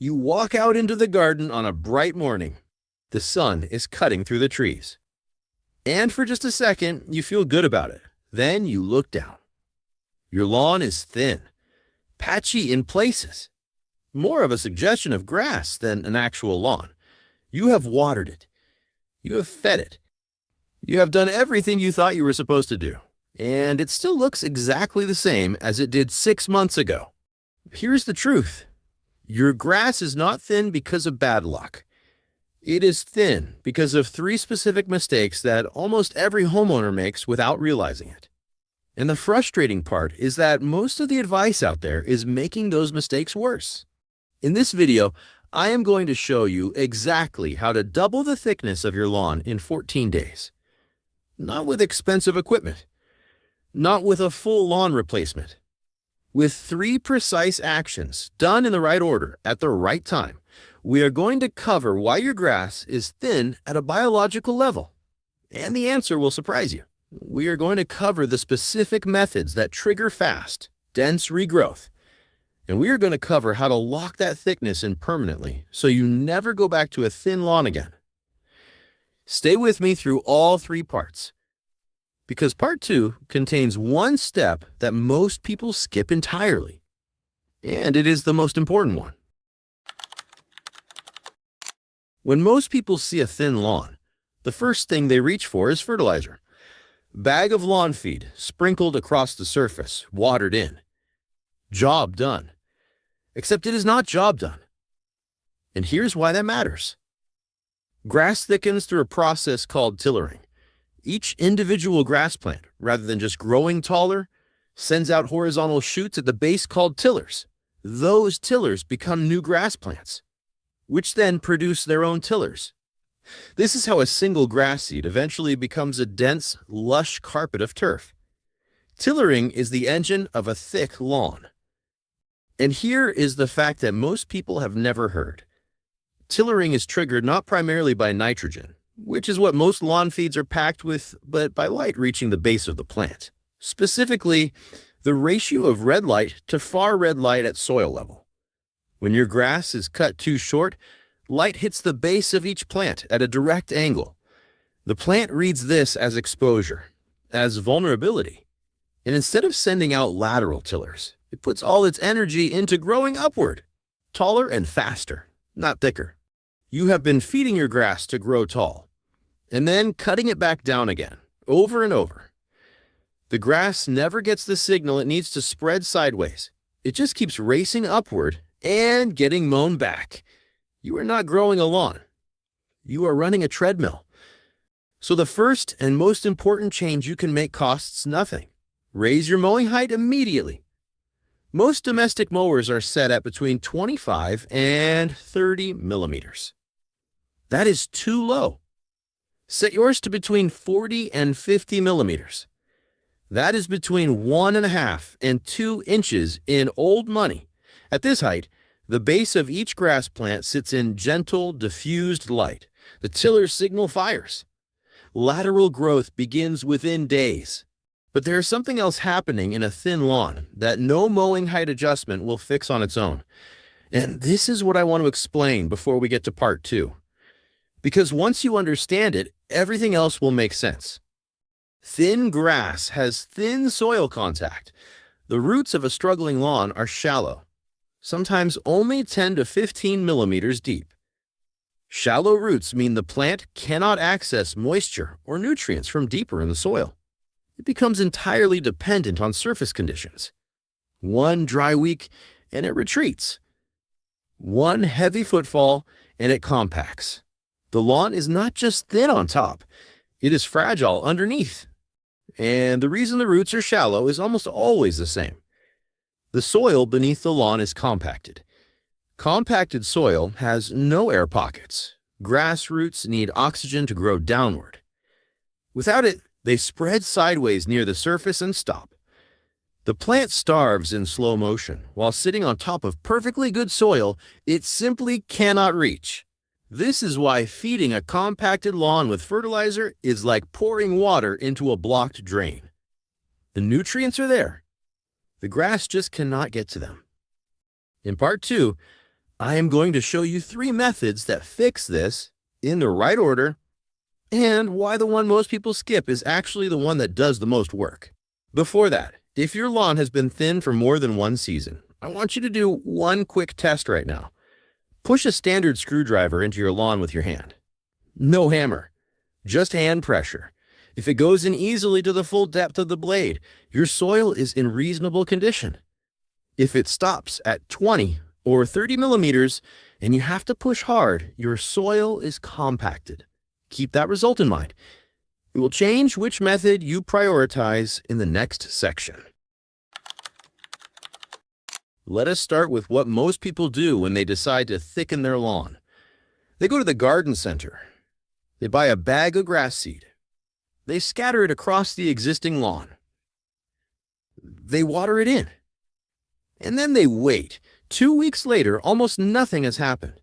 You walk out into the garden on a bright morning. The sun is cutting through the trees. And for just a second, you feel good about it. Then you look down. Your lawn is thin, patchy in places, more of a suggestion of grass than an actual lawn. You have watered it. You have fed it. You have done everything you thought you were supposed to do. And it still looks exactly the same as it did 6 months ago. Here's the truth. Your grass is not thin because of bad luck. It is thin because of 3 specific mistakes that almost every homeowner makes without realizing it. And the frustrating part is that most of the advice out there is making those mistakes worse. In this video, I am going to show you exactly how to double the thickness of your lawn in 14 days. Not with expensive equipment. Not with a full lawn replacement. With 3 precise actions done in the right order at the right time, we are going to cover why your grass is thin at a biological level. And the answer will surprise you. We are going to cover the specific methods that trigger fast, dense regrowth. And we are going to cover how to lock that thickness in permanently so you never go back to a thin lawn again. Stay with me through all 3 parts, because part 2 contains one step that most people skip entirely. And it is the most important one. When most people see a thin lawn, the first thing they reach for is fertilizer. Bag of lawn feed sprinkled across the surface, watered in. Job done. Except it is not job done. And here's why that matters. Grass thickens through a process called tillering. Each individual grass plant, rather than just growing taller, sends out horizontal shoots at the base called tillers. Those tillers become new grass plants, which then produce their own tillers. This is how a single grass seed eventually becomes a dense, lush carpet of turf. Tillering is the engine of a thick lawn. And here is the fact that most people have never heard. Tillering is triggered not primarily by nitrogen, which is what most lawn feeds are packed with, but by light reaching the base of the plant. Specifically, the ratio of red light to far red light at soil level. When your grass is cut too short, light hits the base of each plant at a direct angle. The plant reads this as exposure, as vulnerability. And instead of sending out lateral tillers, it puts all its energy into growing upward, taller and faster, not thicker. You have been feeding your grass to grow tall, and then cutting it back down again, over and over. The grass never gets the signal it needs to spread sideways. It just keeps racing upward and getting mown back. You are not growing a lawn. You are running a treadmill. So the first and most important change you can make costs nothing. Raise your mowing height immediately. Most domestic mowers are set at between 25 and 30 millimeters. That is too low. Set yours to between 40 and 50 millimeters. That is between 1.5 and 2 inches in old money. At this height, the base of each grass plant sits in gentle, diffused light. The tiller signal fires. Lateral growth begins within days. But there is something else happening in a thin lawn that no mowing height adjustment will fix on its own. And this is what I want to explain before we get to part 2. Because once you understand it, everything else will make sense. Thin grass has thin soil contact. The roots of a struggling lawn are shallow, sometimes only 10 to 15 millimeters deep. Shallow roots mean the plant cannot access moisture or nutrients from deeper in the soil. It becomes entirely dependent on surface conditions. One dry week and it retreats. One heavy footfall and it compacts. The lawn is not just thin on top, it is fragile underneath. And the reason the roots are shallow is almost always the same. The soil beneath the lawn is compacted. Compacted soil has no air pockets. Grass roots need oxygen to grow downward. Without it, they spread sideways near the surface and stop. The plant starves in slow motion while sitting on top of perfectly good soil it simply cannot reach. This is why feeding a compacted lawn with fertilizer is like pouring water into a blocked drain. The nutrients are there. The grass just cannot get to them. In part 2, I am going to show you 3 methods that fix this in the right order, and why the one most people skip is actually the one that does the most work. Before that, if your lawn has been thin for more than 1 season, I want you to do one quick test right now. Push a standard screwdriver into your lawn with your hand. No hammer, just hand pressure. If it goes in easily to the full depth of the blade, your soil is in reasonable condition. If it stops at 20 or 30 millimeters and you have to push hard, your soil is compacted. Keep that result in mind. It will change which method you prioritize in the next section. Let us start with what most people do when they decide to thicken their lawn. They go to the garden center. They buy a bag of grass seed. They scatter it across the existing lawn. They water it in. And then they wait. 2 weeks later, almost nothing has happened.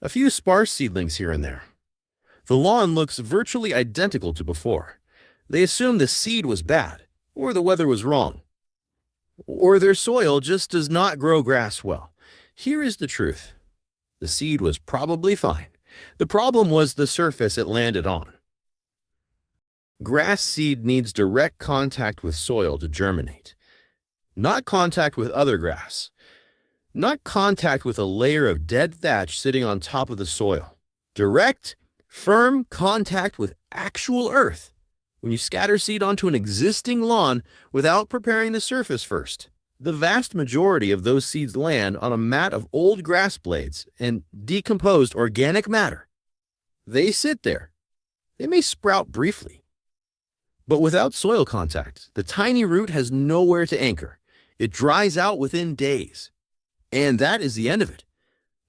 A few sparse seedlings here and there. The lawn looks virtually identical to before. They assume the seed was bad, or the weather was wrong, or their soil just does not grow grass well. Here is the truth. The seed was probably fine. The problem was the surface it landed on. Grass seed needs direct contact with soil to germinate. Not contact with other grass. Not contact with a layer of dead thatch sitting on top of the soil. Direct, firm contact with actual earth. When you scatter seed onto an existing lawn without preparing the surface first, the vast majority of those seeds land on a mat of old grass blades and decomposed organic matter. They sit there. They may sprout briefly. But without soil contact, the tiny root has nowhere to anchor. It dries out within days. And that is the end of it.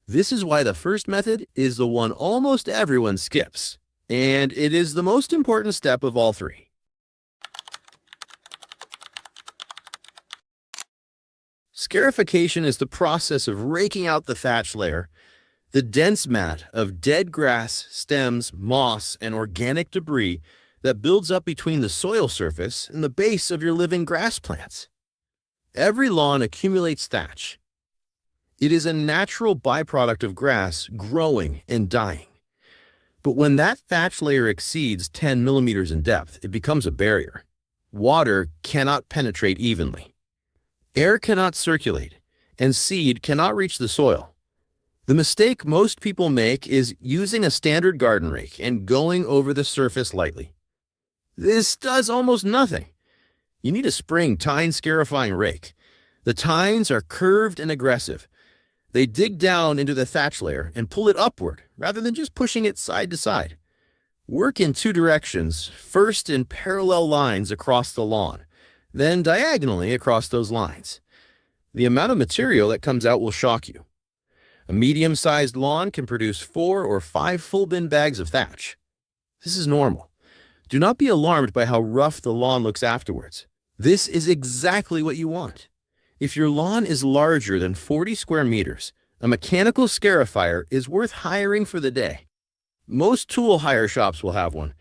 This is why the first method is the one almost everyone skips. And it is the most important step of all 3. Scarification is the process of raking out the thatch layer, the dense mat of dead grass, stems, moss, and organic debris that builds up between the soil surface and the base of your living grass plants. Every lawn accumulates thatch. It is a natural byproduct of grass growing and dying. But when that thatch layer exceeds 10 millimeters in depth, it becomes a barrier. Water cannot penetrate evenly. Air cannot circulate, and seed cannot reach the soil. The mistake most people make is using a standard garden rake and going over the surface lightly. This does almost nothing. You need a spring tine scarifying rake. The tines are curved and aggressive. They dig down into the thatch layer and pull it upward rather than just pushing it side to side. Work in 2 directions, first in parallel lines across the lawn, then diagonally across those lines. The amount of material that comes out will shock you. A medium-sized lawn can produce 4 or 5 full bin bags of thatch. This is normal. Do not be alarmed by how rough the lawn looks afterwards. This is exactly what you want. If your lawn is larger than 40 square meters, a mechanical scarifier is worth hiring for the day. Most tool hire shops will have one.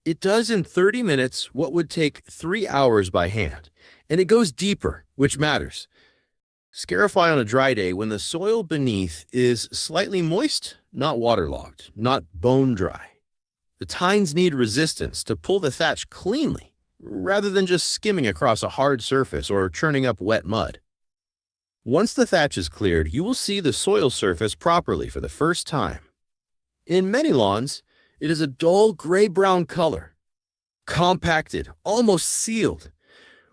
It does in 30 minutes what would take 3 hours by hand, and it goes deeper, which matters. Scarify on a dry day when the soil beneath is slightly moist, not waterlogged, not bone dry. The tines need resistance to pull the thatch cleanly, rather than just skimming across a hard surface or churning up wet mud. Once the thatch is cleared, you will see the soil surface properly for the first time. In many lawns, it is a dull gray-brown color, compacted, almost sealed,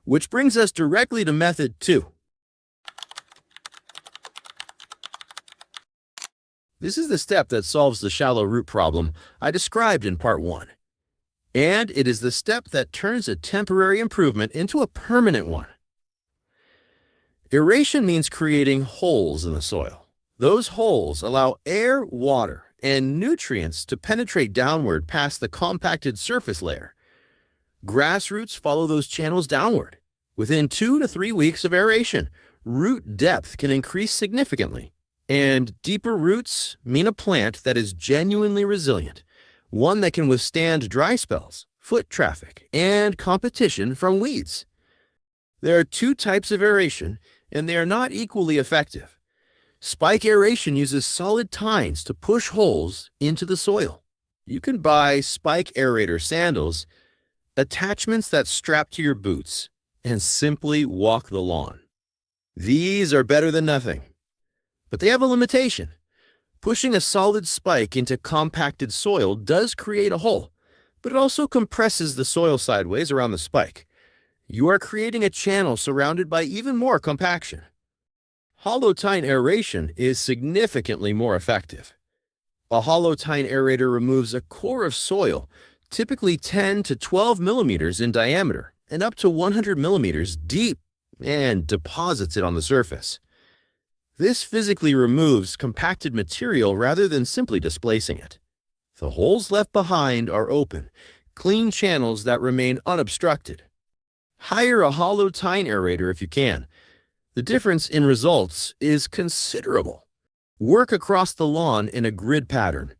which brings us directly to method 2. This is the step that solves the shallow root problem I described in part 1. And it is the step that turns a temporary improvement into a permanent one. Aeration means creating holes in the soil. Those holes allow air, water, and nutrients to penetrate downward past the compacted surface layer. Grass roots follow those channels downward. Within 2 to 3 weeks of aeration, root depth can increase significantly. And deeper roots mean a plant that is genuinely resilient, one that can withstand dry spells, foot traffic, and competition from weeds. There are 2 types of aeration, and they are not equally effective. Spike aeration uses solid tines to push holes into the soil. You can buy spike aerator sandals, attachments that strap to your boots, and simply walk the lawn. These are better than nothing, but they have a limitation. Pushing a solid spike into compacted soil does create a hole, but it also compresses the soil sideways around the spike. You are creating a channel surrounded by even more compaction. Hollow tine aeration is significantly more effective. A hollow tine aerator removes a core of soil, typically 10 to 12 millimeters in diameter and up to 100 millimeters deep, and deposits it on the surface. This physically removes compacted material rather than simply displacing it. The holes left behind are open, clean channels that remain unobstructed. Hire a hollow tine aerator if you can. The difference in results is considerable. Work across the lawn in a grid pattern.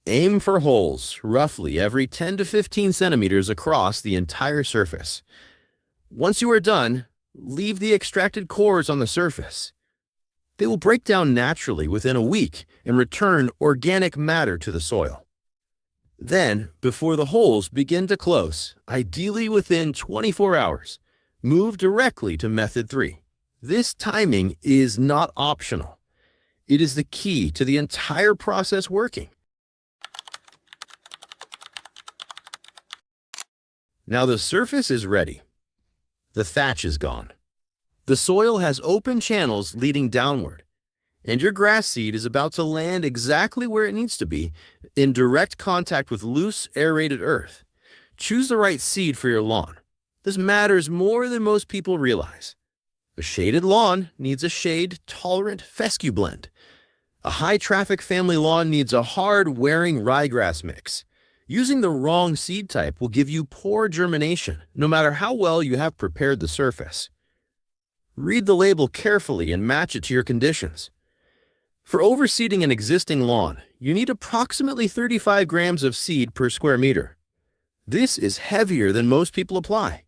Aim for holes roughly every 10 to 15 centimeters across the entire surface. Once you are done, leave the extracted cores on the surface. They will break down naturally within a week and return organic matter to the soil. Then, before the holes begin to close, ideally within 24 hours, move directly to method 3. This timing is not optional. It is the key to the entire process working. Now the surface is ready. The thatch is gone. The soil has open channels leading downward, and your grass seed is about to land exactly where it needs to be, in direct contact with loose, aerated earth. Choose the right seed for your lawn. This matters more than most people realize. A shaded lawn needs a shade-tolerant fescue blend. A high-traffic family lawn needs a hard-wearing ryegrass mix. Using the wrong seed type will give you poor germination, no matter how well you have prepared the surface. Read the label carefully and match it to your conditions. For overseeding an existing lawn, you need approximately 35 grams of seed per square meter. This is heavier than most people apply.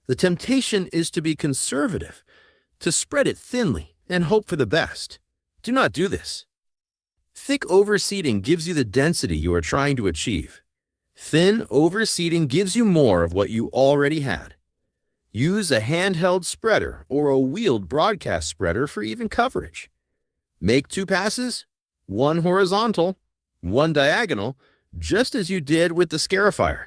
The temptation is to be conservative, to spread it thinly and hope for the best. Do not do this. Thick overseeding gives you the density you are trying to achieve. Thin overseeding gives you more of what you already had. Use a handheld spreader or a wheeled broadcast spreader for even coverage. Make 2 passes, 1 horizontal, 1 diagonal, just as you did with the scarifier.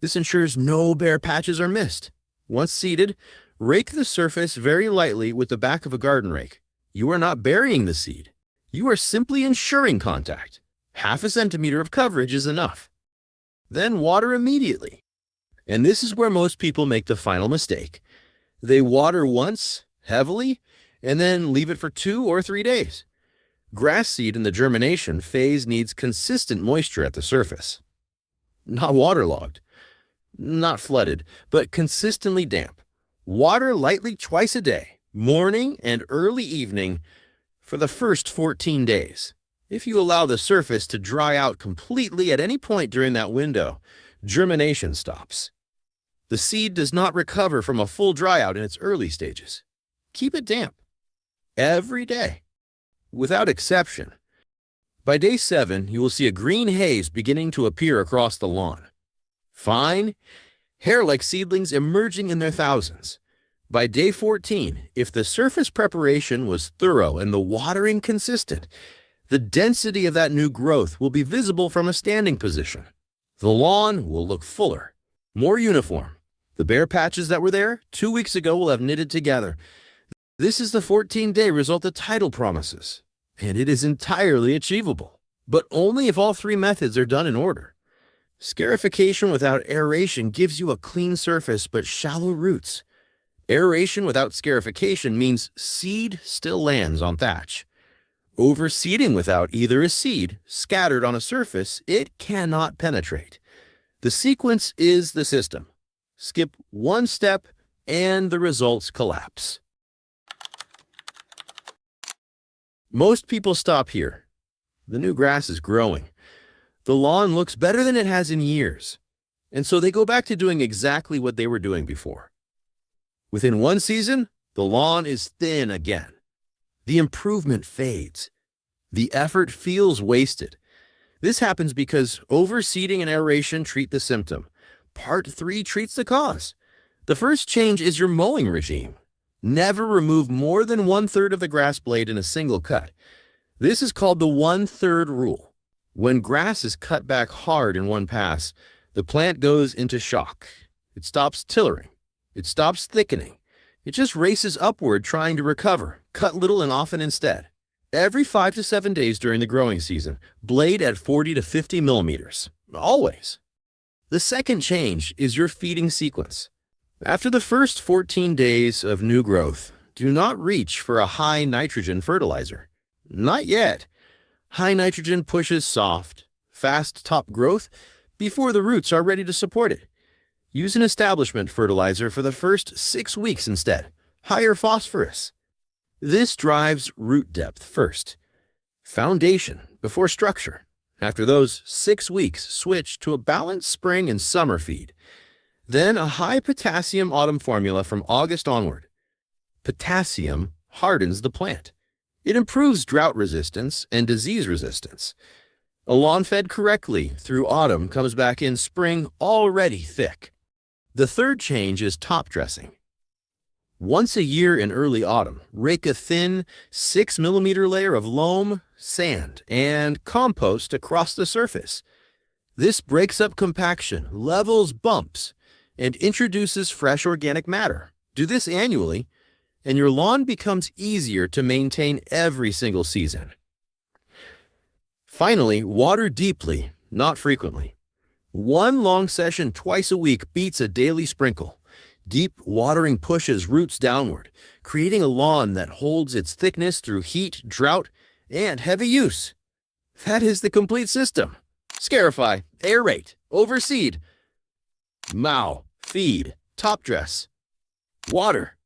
This ensures no bare patches are missed. Once seeded, rake the surface very lightly with the back of a garden rake. You are not burying the seed. You are simply ensuring contact. Half a centimeter of coverage is enough. Then water immediately. And this is where most people make the final mistake. They water once, heavily, and then leave it for 2 or 3 days. Grass seed in the germination phase needs consistent moisture at the surface. Not waterlogged, not flooded, but consistently damp. Water lightly twice a day, morning and early evening, for the first 14 days. If you allow the surface to dry out completely at any point during that window, germination stops. The seed does not recover from a full dryout in its early stages. Keep it damp. Every day. Without exception. By day 7, you will see a green haze beginning to appear across the lawn. Fine, hair-like seedlings emerging in their thousands. By day 14, if the surface preparation was thorough and the watering consistent, the density of that new growth will be visible from a standing position. The lawn will look fuller, more uniform. The bare patches that were there 2 weeks ago will have knitted together. This is the 14-day result the title promises, and it is entirely achievable, but only if all 3 methods are done in order. Scarification without aeration gives you a clean surface but shallow roots. Aeration without scarification means seed still lands on thatch. Overseeding without either a seed scattered on a surface it cannot penetrate. The sequence is the system. Skip 1 step and the results collapse. Most people stop here. The new grass is growing. The lawn looks better than it has in years, and so they go back to doing exactly what they were doing before. Within 1 season, the lawn is thin again. the improvement fades. The effort feels wasted. This happens because overseeding and aeration treat the symptom. Part 3 treats the cause. The first change is your mowing regime. Never remove more than 1/3 of the grass blade in a single cut. This is called the 1/3 rule. When grass is cut back hard in one pass, the plant goes into shock. It stops tillering. It stops thickening. It just races upward trying to recover. Cut little and often instead. Every 5 to 7 days during the growing season, blade at 40 to 50 millimeters. Always. The second change is your feeding sequence. After the first 14 days of new growth, do not reach for a high nitrogen fertilizer. Not yet. High nitrogen pushes soft, fast top growth before the roots are ready to support it. Use an establishment fertilizer for the first 6 weeks instead. Higher phosphorus. This drives root depth first. Foundation before structure. After those 6 weeks, switch to a balanced spring and summer feed. Then a high potassium autumn formula from August onward. Potassium hardens the plant. It improves drought resistance and disease resistance. A lawn fed correctly through autumn comes back in spring already thick. The third change is top dressing. Once a year in early autumn, rake a thin 6 millimeter layer of loam, sand, and compost across the surface. This breaks up compaction, levels bumps, and introduces fresh organic matter. Do this annually, and your lawn becomes easier to maintain every single season. Finally, water deeply, not frequently. One long session twice a week beats a daily sprinkle. Deep watering pushes roots downward, creating a lawn that holds its thickness through heat, drought, and heavy use. That is the complete system. Scarify, aerate, overseed, mow, feed, top dress, water.